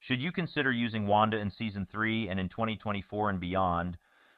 Should you consider using Wanda in Season 3 and in 2024 and beyond?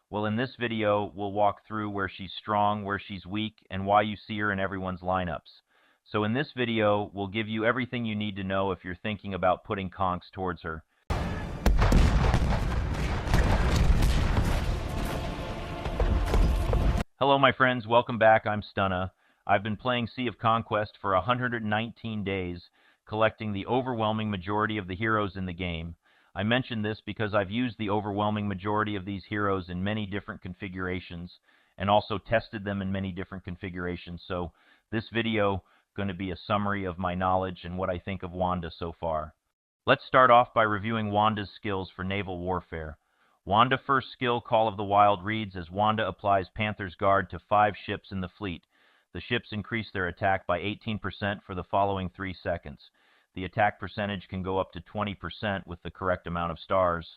Well, in this video, we'll walk through where she's strong, where she's weak, and why you see her in everyone's lineups. So in this video, we'll give you everything you need to know if you're thinking about putting conks towards her. Hello my friends, welcome back. I'm Stunna. I've been playing Sea of Conquest for 119 days, collecting the overwhelming majority of the heroes in the game. I mention this because I've used the overwhelming majority of these heroes in many different configurations and also tested them in many different configurations. So this video is going to be a summary of my knowledge and what I think of Wanda so far. Let's start off by reviewing Wanda's skills for Naval Warfare. Wanda first skill, Call of the Wild, reads as Wanda applies Panther's Guard to 5 ships in the fleet. The ships increase their attack by 18% for the following 3 seconds. The attack percentage can go up to 20% with the correct amount of stars.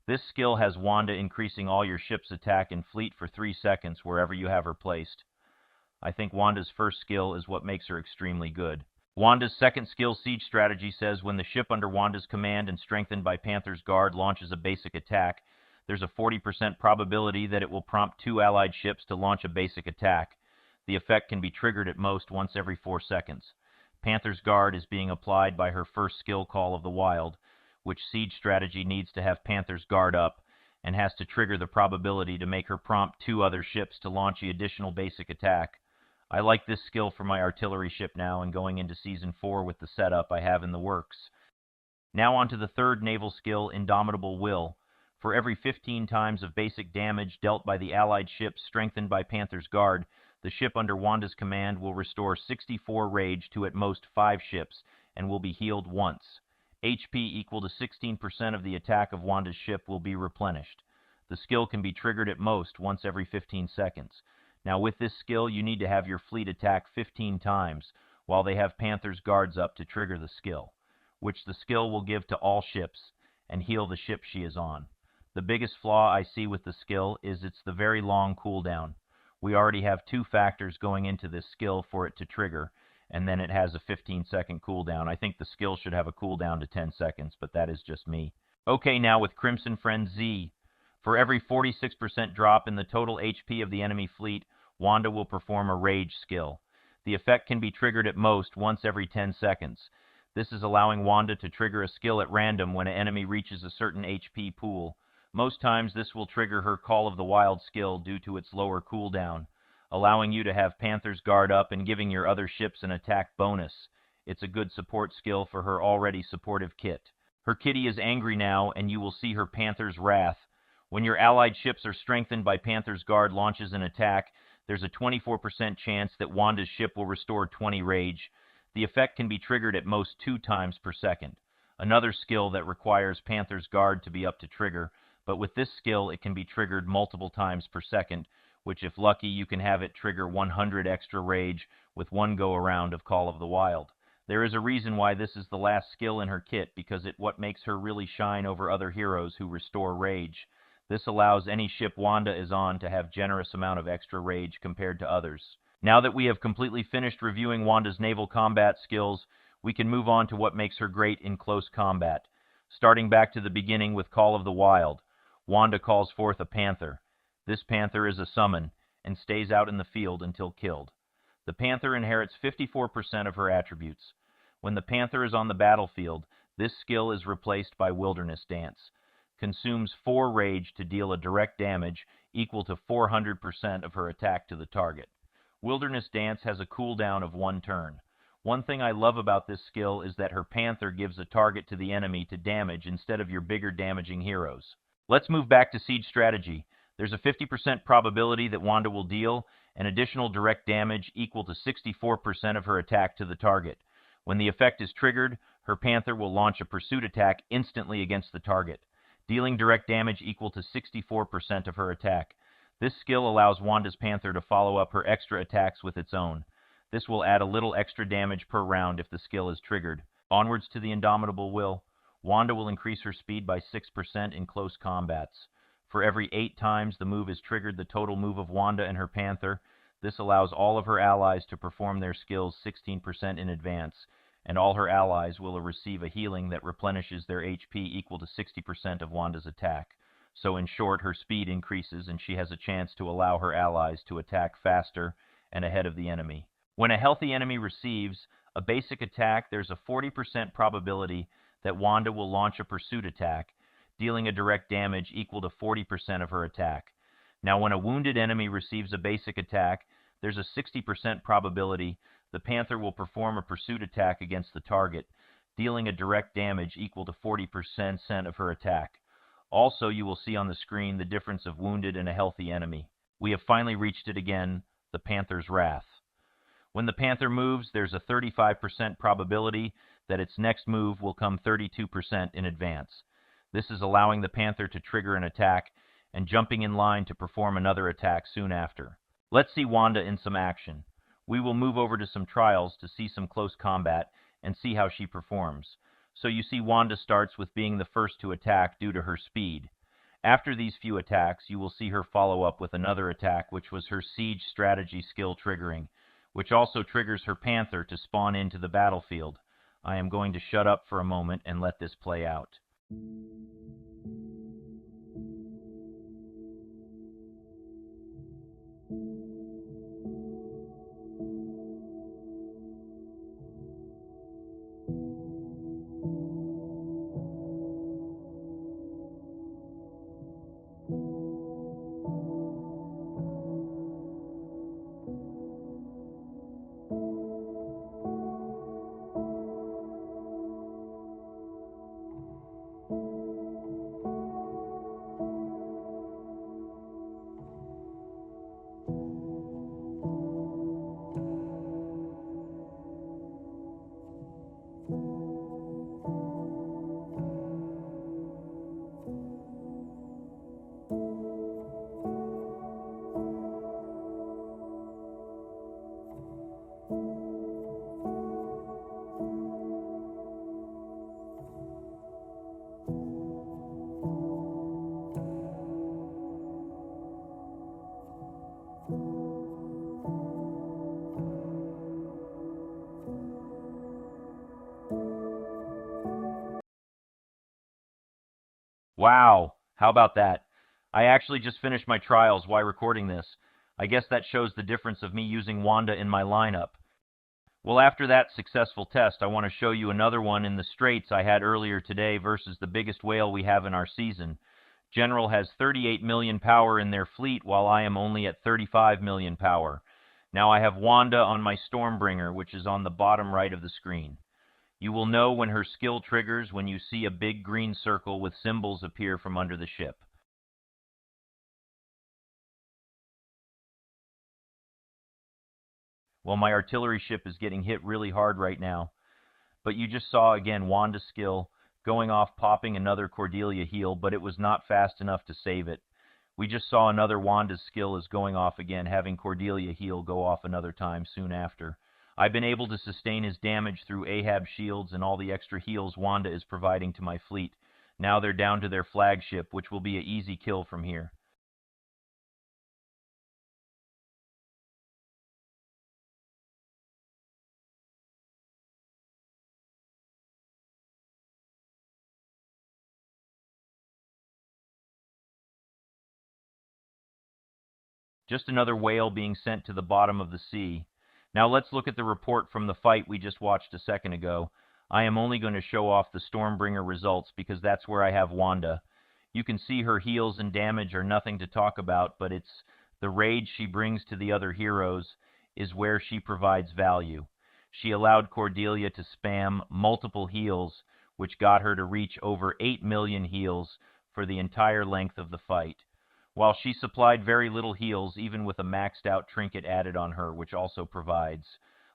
This skill has Wanda increasing all your ship's attack in fleet for 3 seconds wherever you have her placed. I think Wanda's first skill is what makes her extremely good. Wanda's second skill, Siege Strategy, says when the ship under Wanda's command and strengthened by Panther's Guard launches a basic attack, there's a 40% probability that it will prompt 2 allied ships to launch a basic attack. The effect can be triggered at most once every 4 seconds. Panther's Guard is being applied by her first skill, Call of the Wild, which Siege Strategy needs to have Panther's Guard up and has to trigger the probability to make her prompt 2 other ships to launch the additional basic attack. I like this skill for my artillery ship now and going into Season 4 with the setup I have in the works. Now on to the third naval skill, Indomitable Will. For every 15 times of basic damage dealt by the allied ship strengthened by Panther's Guard, the ship under Wanda's command will restore 64 rage to at most 5 ships and will be healed once. HP equal to 16% of the attack of Wanda's ship will be replenished. The skill can be triggered at most once every 15 seconds. Now with this skill, you need to have your fleet attack 15 times while they have Panther's Guards up to trigger the skill, which the skill will give to all ships and heal the ship she is on. The biggest flaw I see with the skill is it's the very long cooldown. We already have 2 factors going into this skill for it to trigger, and then it has a 15-second cooldown. I think the skill should have a cooldown to 10 seconds, but that is just me. Okay, now with Crimson Friend Z. For every 46% drop in the total HP of the enemy fleet, Wanda will perform a Rage skill. The effect can be triggered at most once every 10 seconds. This is allowing Wanda to trigger a skill at random when an enemy reaches a certain HP pool. Most times this will trigger her Call of the Wild skill due to its lower cooldown, allowing you to have Panther's Guard up and giving your other ships an attack bonus. It's a good support skill for her already supportive kit. Her kitty is angry now, and you will see her Panther's Wrath. When your allied ships are strengthened by Panther's Guard launches an attack, there's a 24% chance that Wanda's ship will restore 20 rage. The effect can be triggered at most 2 times per second. Another skill that requires Panther's Guard to be up to trigger, but with this skill it can be triggered multiple times per second, which if lucky you can have it trigger 100 extra rage with one go around of Call of the Wild. There is a reason why this is the last skill in her kit, because it's what makes her really shine over other heroes who restore rage. This allows any ship Wanda is on to have generous amount of extra rage compared to others. Now that we have completely finished reviewing Wanda's naval combat skills, we can move on to what makes her great in close combat. Starting back to the beginning with Call of the Wild, Wanda calls forth a Panther. This Panther is a summon and stays out in the field until killed. The Panther inherits 54% of her attributes. When the Panther is on the battlefield, this skill is replaced by Wilderness Dance. Consumes 4 rage to deal a direct damage equal to 400% of her attack to the target. Wilderness Dance has a cooldown of 1 turn. One thing I love about this skill is that her Panther gives a target to the enemy to damage instead of your bigger damaging heroes. Let's move back to Siege Strategy. There's a 50% probability that Wanda will deal an additional direct damage equal to 64% of her attack to the target. When the effect is triggered, her Panther will launch a pursuit attack instantly against the target, dealing direct damage equal to 64% of her attack. This skill allows Wanda's Panther to follow up her extra attacks with its own. This will add a little extra damage per round if the skill is triggered. Onwards to the Indomitable Will. Wanda will increase her speed by 6% in close combats. For every 8 times the move is triggered the total move of Wanda and her Panther, this allows all of her allies to perform their skills 16% in advance, and all her allies will receive a healing that replenishes their HP equal to 60% of Wanda's attack. So in short, her speed increases and she has a chance to allow her allies to attack faster and ahead of the enemy. When a healthy enemy receives a basic attack, there's a 40% probability that Wanda will launch a pursuit attack, dealing a direct damage equal to 40% of her attack. Now, when a wounded enemy receives a basic attack, there's a 60% probability the Panther will perform a pursuit attack against the target, dealing a direct damage equal to 40% of her attack. Also, you will see on the screen the difference of wounded and a healthy enemy. We have finally reached it again, the Panther's Wrath. When the Panther moves, there's a 35% probability that its next move will come 32% in advance. This is allowing the Panther to trigger an attack and jumping in line to perform another attack soon after. Let's see Wanda in some action. We will move over to some trials to see some close combat and see how she performs. So you see Wanda starts with being the first to attack due to her speed. After these few attacks, you will see her follow up with another attack, which was her siege strategy skill triggering, which also triggers her Panther to spawn into the battlefield. I am going to shut up for a moment and let this play out. Wow, how about that? I actually just finished my trials while recording this. I guess that shows the difference of me using Wanda in my lineup. Well, after that successful test, I want to show you another one in the Straits I had earlier today versus the biggest whale we have in our season. General has 38 million power in their fleet, while I am only at 35 million power. Now I have Wanda on my Stormbringer, which is on the bottom right of the screen. You will know when her skill triggers when you see a big green circle with symbols appear from under the ship. Well, my artillery ship is getting hit really hard right now. But you just saw again Wanda's skill going off, popping another Cordelia heal, but it was not fast enough to save it. We just saw another Wanda's skill is going off again, having Cordelia heal go off another time soon after. I've been able to sustain his damage through Ahab shields and all the extra heals Wanda is providing to my fleet. Now they're down to their flagship, which will be an easy kill from here. Just another whale being sent to the bottom of the sea. Now let's look at the report from the fight we just watched a second ago. I am only going to show off the Stormbringer results because that's where I have Wanda. You can see her heals and damage are nothing to talk about, but it's the rage she brings to the other heroes is where she provides value. She allowed Cordelia to spam multiple heals, which got her to reach over 8 million heals for the entire length of the fight, while she supplied very little heals even with a maxed out trinket added on her, which also provides.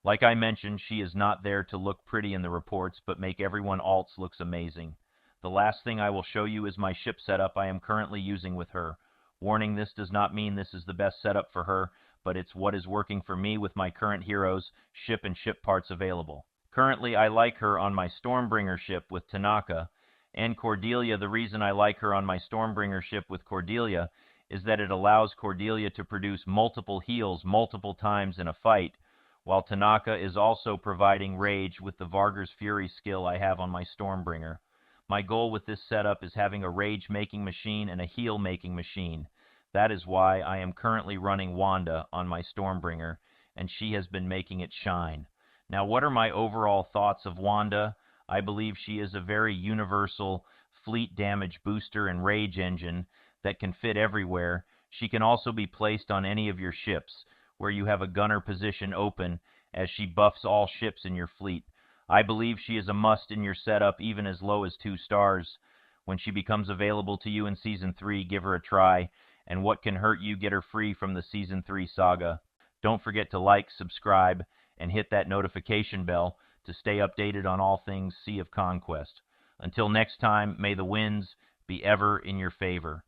Like I mentioned, she is not there to look pretty in the reports, but make everyone alts looks amazing. The last thing I will show you is my ship setup I am currently using with her. Warning, this does not mean this is the best setup for her, but it's what is working for me with my current heroes, ship and ship parts available. Currently, I like her on my Stormbringer ship with Tanaka, and Cordelia. The reason I like her on my Stormbringer ship with Cordelia is that it allows Cordelia to produce multiple heals multiple times in a fight, while Tanaka is also providing rage with the Vargur's Fury skill I have on my Stormbringer. My goal with this setup is having a rage-making machine and a heal-making machine. That is why I am currently running Wanda on my Stormbringer, and she has been making it shine. Now, what are my overall thoughts of Wanda? I believe she is a very universal fleet damage booster and rage engine that can fit everywhere. She can also be placed on any of your ships, where you have a gunner position open, as she buffs all ships in your fleet. I believe she is a must in your setup, even as low as 2 stars. When she becomes available to you in Season 3, give her a try, and what can hurt you, get her free from the Season 3 saga. Don't forget to like, subscribe, and hit that notification bell to stay updated on all things Sea of Conquest. Until next time, may the winds be ever in your favor.